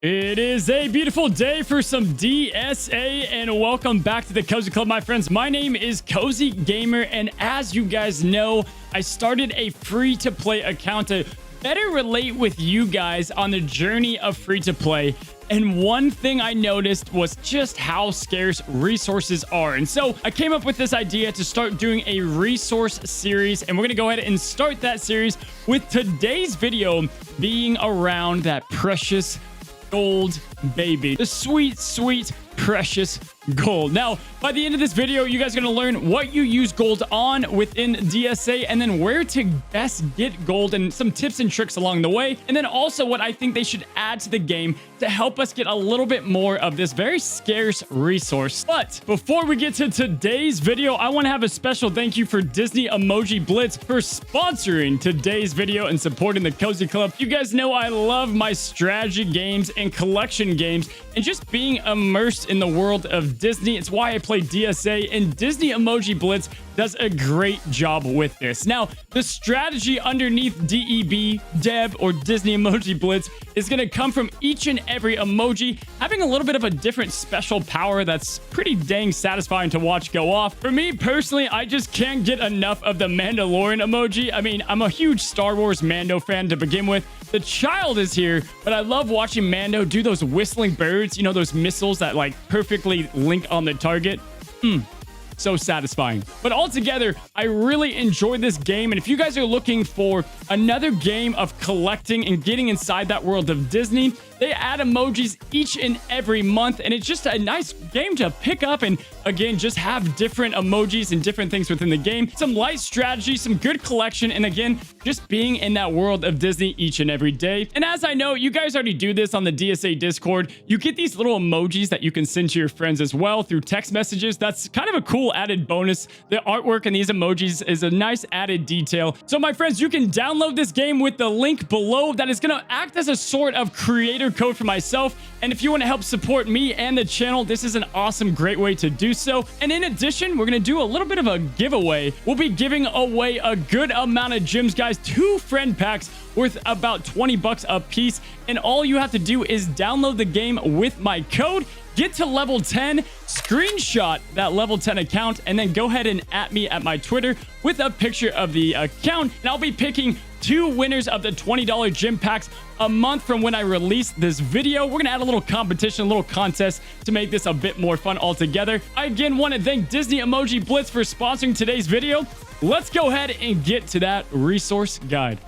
It is a beautiful day for some DSA, and welcome back to the Cozy Club, my friends. My name is Cozy Gamer, and as you guys know, I started a free-to-play account to better relate with you guys on the journey of free-to-play. And one thing I noticed was just how scarce resources are. And so I came up with this idea to start doing a resource series. And we're going to go ahead and start that series with today's video being around that precious gold, baby. The sweet, sweet, precious gold. Now, by the end of this video, you guys are going to learn what you use gold on within DSA and then where to best get gold and some tips and tricks along the way. And then also what I think they should add to the game to help us get a little bit more of this very scarce resource. But before we get to today's video, I want to have a special thank you for Disney Emoji Blitz for sponsoring today's video and supporting the Cozy Club. You guys know I love my strategy games and collection games and just being immersed in the world of Disney. It's why I play DSA, and Disney Emoji Blitz does a great job with this. Now, the strategy underneath DEB, Deb, or Disney Emoji Blitz is going to come from each and every emoji having a little bit of a different special power that's pretty dang satisfying to watch go off. For me personally, I just can't get enough of the Mandalorian emoji. I mean, I'm a huge Star Wars Mando fan to begin with. The child is here, but I love watching Mando do those whistling birds, you know, those missiles that like perfectly link on the target. So satisfying. But altogether, I really enjoyed this game. And if you guys are looking for another game of collecting and getting inside that world of Disney, they add emojis each and every month, and it's just a nice game to pick up and, again, just have different emojis and different things within the game. Some light strategy, some good collection, and again, just being in that world of Disney each and every day. And as I know, you guys already do this on the DSA Discord. You get these little emojis that you can send to your friends as well through text messages. That's kind of a cool added bonus. The artwork in these emojis is a nice added detail. So, my friends, you can download this game with the link below. That is going to act as a sort of creator code for myself, and if you want to help support me and the channel, this is an awesome, great way to do so. And in addition, we're going to do a little bit of a giveaway. We'll be giving away a good amount of gems, guys, 2 friend packs worth about 20 bucks a piece, and all you have to do is download the game with my code, get to level 10, screenshot that level 10 account, and then go ahead and at me at my Twitter with a picture of the account, and I'll be picking 2 winners of the $20 gym packs a month from when I release this video. We're gonna add a little competition, a little contest to make this a bit more fun altogether. I again want to thank Disney Emoji Blitz for sponsoring today's video. Let's go ahead and get to that resource guide.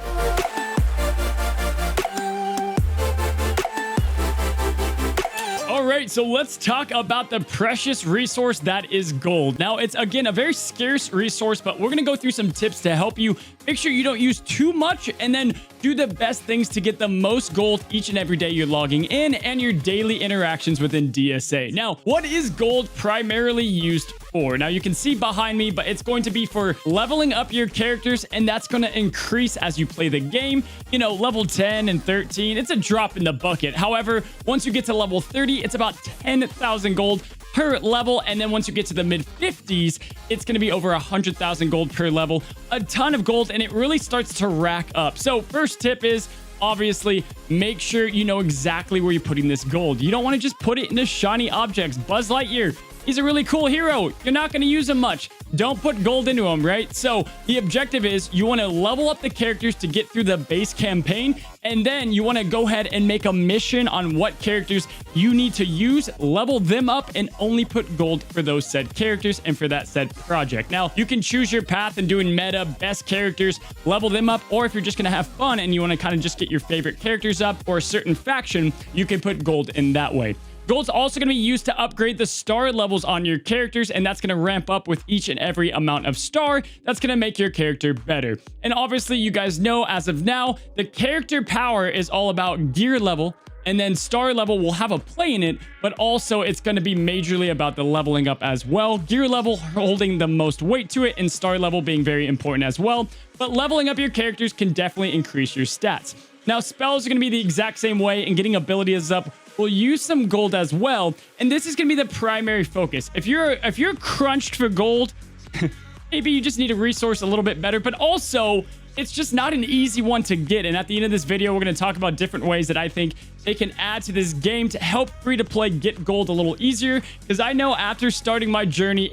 All right, so let's talk about the precious resource that is gold. Now, it's, again, a very scarce resource, but we're going to go through some tips to help you make sure you don't use too much and then do the best things to get the most gold each and every day you're logging in and your daily interactions within DSA. Now, what is gold primarily used for? Now, you can see behind me, but it's going to be for leveling up your characters, and that's going to increase as you play the game. You know, level 10 and 13, it's a drop in the bucket. However, once you get to level 30, it's about 10,000 gold per level, and then once you get to the mid 50s, it's going to be over 100,000 gold per level. A ton of gold, and it really starts to rack up. So first tip is, obviously, make sure you know exactly where you're putting this gold. You don't want to just put it into shiny objects. Buzz Lightyear, he's a really cool hero. You're not going to use him much. Don't put gold into him, right? So the objective is you want to level up the characters to get through the base campaign, and then you want to go ahead and make a mission on what characters you need to use, level them up, and only put gold for those said characters and for that said project. Now, you can choose your path and doing meta, best characters, level them up, or if you're just going to have fun and you want to kind of just get your favorite characters up or a certain faction, you can put gold in that way. Gold's also going to be used to upgrade the star levels on your characters, and that's going to ramp up with each and every amount of star. That's going to make your character better. And obviously, you guys know, as of now, the character power is all about gear level, and then star level will have a play in it, but also it's going to be majorly about the leveling up as well. Gear level holding the most weight to it, and star level being very important as well. But leveling up your characters can definitely increase your stats. Now, spells are going to be the exact same way, and getting abilities up will use some gold as well, and this is going to be the primary focus. If you're crunched for gold, maybe you just need to resource a little bit better, but also it's just not an easy one to get. And at the end of this video, we're going to talk about different ways that I think they can add to this game to help free-to-play get gold a little easier, because I know after starting my journey,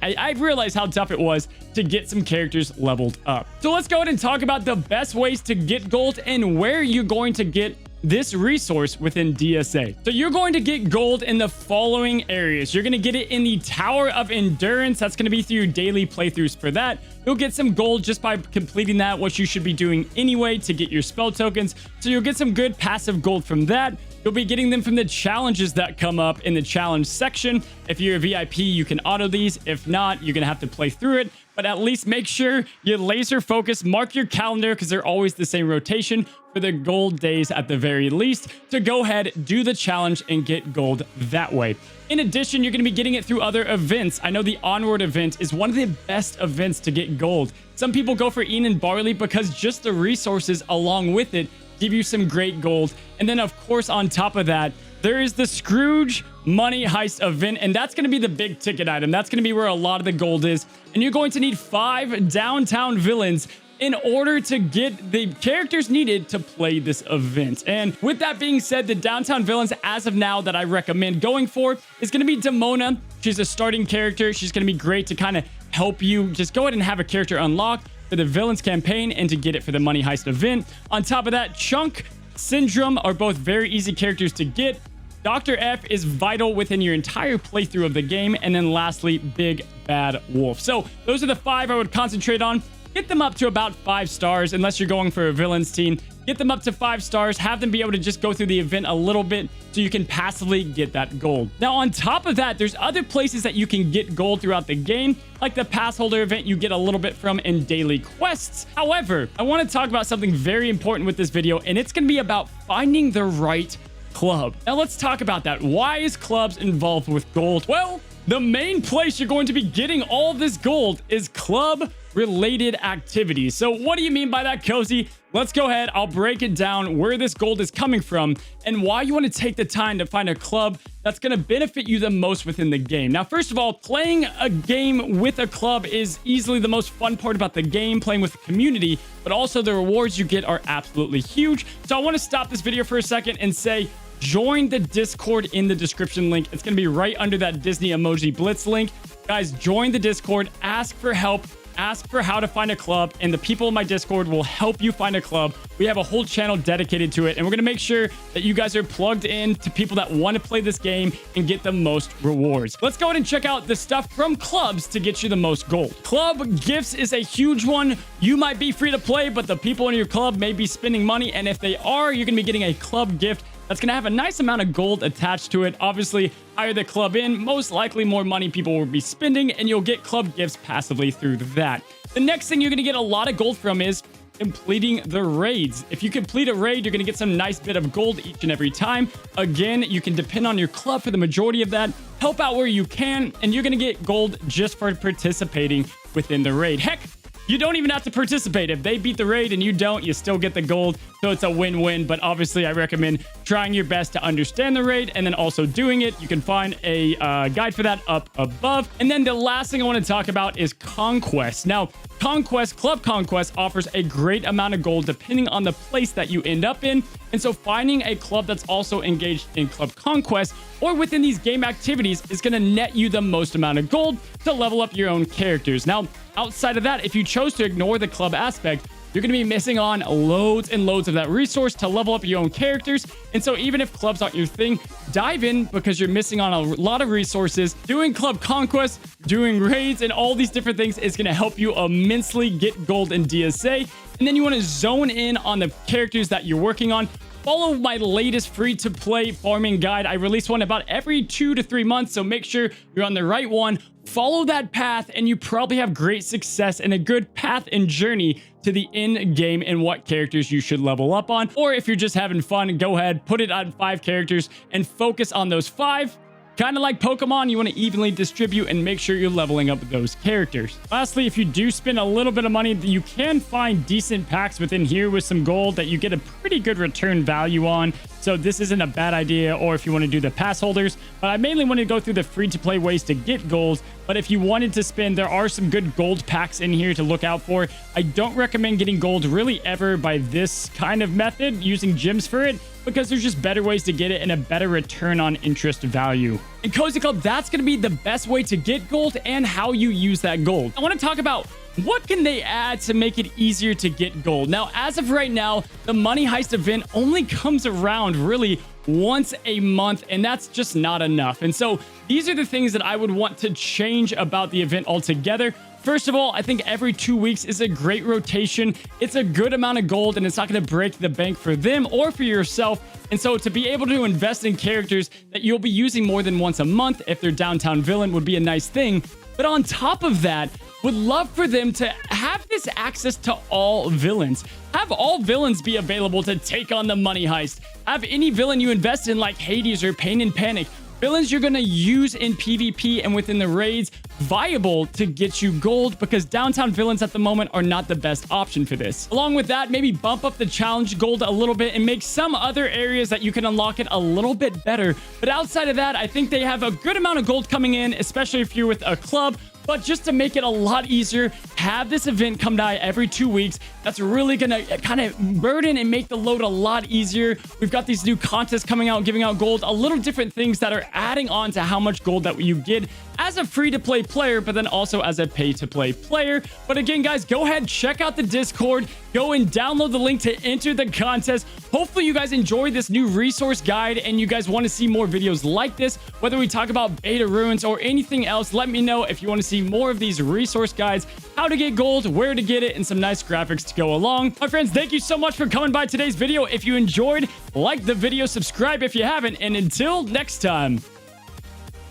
I realized how tough it was to get some characters leveled up. So let's go ahead and talk about the best ways to get gold and where you're going to get this resource within DSA. So you're going to get gold in the following areas. You're going to get it in the Tower of Endurance. That's going to be through your daily playthroughs for that. You'll get some gold just by completing that, what you should be doing anyway to get your spell tokens. So you'll get some good passive gold from that. You'll be getting them from the challenges that come up in the challenge section. If you're a VIP, you can auto these. If not, you're going to have to play through it. But at least make sure you laser focus, mark your calendar, because they're always the same rotation for the gold days at the very least, to go ahead, do the challenge, and get gold that way. In addition, you're going to be getting it through other events. I know the Onward event is one of the best events to get gold. Some people go for Ian and Barley because just the resources along with it give you some great gold. And then, of course, on top of that, there is the Scrooge Money Heist event, and that's going to be the big ticket item. That's going to be where a lot of the gold is. And you're going to need 5 downtown villains in order to get the characters needed to play this event. And with that being said, the downtown villains as of now that I recommend going for is going to be Demona. She's a starting character. She's going to be great to kind of help you just go ahead and have a character unlocked for the villains campaign and to get it for the Money Heist event. On top of that, Chunk, Syndrome are both very easy characters to get. Dr. F is vital within your entire playthrough of the game. And then lastly, Big Bad Wolf. So those are the 5 I would concentrate on. Get them up to about 5 stars unless you're going for a villains team. Get them up to 5 stars. Have them be able to just go through the event a little bit so you can passively get that gold. Now, on top of that, there's other places that you can get gold throughout the game, like the pass holder event you get a little bit from in daily quests. However, I want to talk about something very important with this video, and it's going to be about finding the right club. Now, let's talk about that. Why is clubs involved with gold? Well, the main place you're going to be getting all this gold is club related activities. So what do you mean by that, Cozy? Let's go ahead. I'll break it down where this gold is coming from and why you want to take the time to find a club that's going to benefit you the most within the game. Now, first of all, playing a game with a club is easily the most fun part about the game, playing with the community, but also the rewards you get are absolutely huge. So I want to stop this video for a second and say, join the Discord in the description link. It's going to be right under that Disney Emoji Blitz link. Guys, join the Discord, ask for help, ask for how to find a club, and the people in my Discord will help you find a club. We have a whole channel dedicated to it, and we're going to make sure that you guys are plugged in to people that want to play this game and get the most rewards. Let's go ahead and check out the stuff from clubs to get you the most gold. Club gifts is a huge one. You might be free to play, but the people in your club may be spending money, and if they are, you're going to be getting a club gift that's going to have a nice amount of gold attached to it. Obviously, higher the club in, most likely more money people will be spending, and you'll get club gifts passively through that. The next thing you're going to get a lot of gold from is completing the raids. If you complete a raid, you're going to get some nice bit of gold each and every time. Again, you can depend on your club for the majority of that. Help out where you can, and you're going to get gold just for participating within the raid. Heck, you don't even have to participate. If they beat the raid and you don't, you still get the gold. So it's a win-win. But obviously, I recommend trying your best to understand the raid and then also doing it. You can find a guide for that up above. And then the last thing I want to talk about is Conquest. Now, Club Conquest offers a great amount of gold depending on the place that you end up in. And so finding a club that's also engaged in Club Conquest or within these game activities is going to net you the most amount of gold to level up your own characters. Now, outside of that, if you chose to ignore the club aspect, you're going to be missing on loads and loads of that resource to level up your own characters. And so even if clubs aren't your thing, dive in because you're missing on a lot of resources. Doing Club Conquest, doing raids, and all these different things is going to help you immensely get gold in DSA. And then you want to zone in on the characters that you're working on. Follow my latest free-to-play farming guide. I release one about every 2 to 3 months, so make sure you're on the right one. Follow that path, and you probably have great success and a good path and journey to the end game and what characters you should level up on. Or if you're just having fun, go ahead, put it on 5 characters and focus on those 5. Kind of like Pokemon, you want to evenly distribute and make sure you're leveling up those characters. Lastly, if you do spend a little bit of money, you can find decent packs within here with some gold that you get a pretty good return value on. So So this isn't a bad idea, or if you want to do the pass holders, but I mainly want to go through the free-to-play ways to get gold. But if you wanted to spend, there are some good gold packs in here to look out for. I don't recommend getting gold really ever by this kind of method, using gems for it, because there's just better ways to get it and a better return on interest value. In Cozy Club, that's going to be the best way to get gold and how you use that gold. I want to talk about what can they add to make it easier to get gold. Now, as of right now, the Money Heist event only comes around really once a month, and that's just not enough. And so these are the things that I would want to change about the event altogether. First of all, I think every 2 weeks is a great rotation. It's a good amount of gold, and it's not going to break the bank for them or for yourself. And so to be able to invest in characters that you'll be using more than once a month, if they're downtown villain, would be a nice thing. But on top of that, would love for them to have this access to all villains. Have all villains be available to take on the Money Heist. Have any villain you invest in, like Hades or Pain and Panic, villains you're going to use in PvP and within the raids, viable to get you gold, because downtown villains at the moment are not the best option for this. Along with that, maybe bump up the challenge gold a little bit and make some other areas that you can unlock it a little bit better. But outside of that, I think they have a good amount of gold coming in, especially if you're with a club. But just to make it a lot easier, have this event come by every 2 weeks. That's really going to kind of burden and make the load a lot easier. We've got these new contests coming out, giving out gold, a little different things that are adding on to how much gold that you get as a free-to-play player, but then also as a pay-to-play player. But again, guys, go ahead, check out the Discord. Go and download the link to enter the contest. Hopefully you guys enjoyed this new resource guide and you guys want to see more videos like this. Whether we talk about beta ruins or anything else, let me know if you want to see more of these resource guides, how to get gold, where to get it, and some nice graphics to go along. My friends, thank you so much for coming by today's video. If you enjoyed, like the video, subscribe if you haven't, and until next time,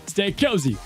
stay cozy.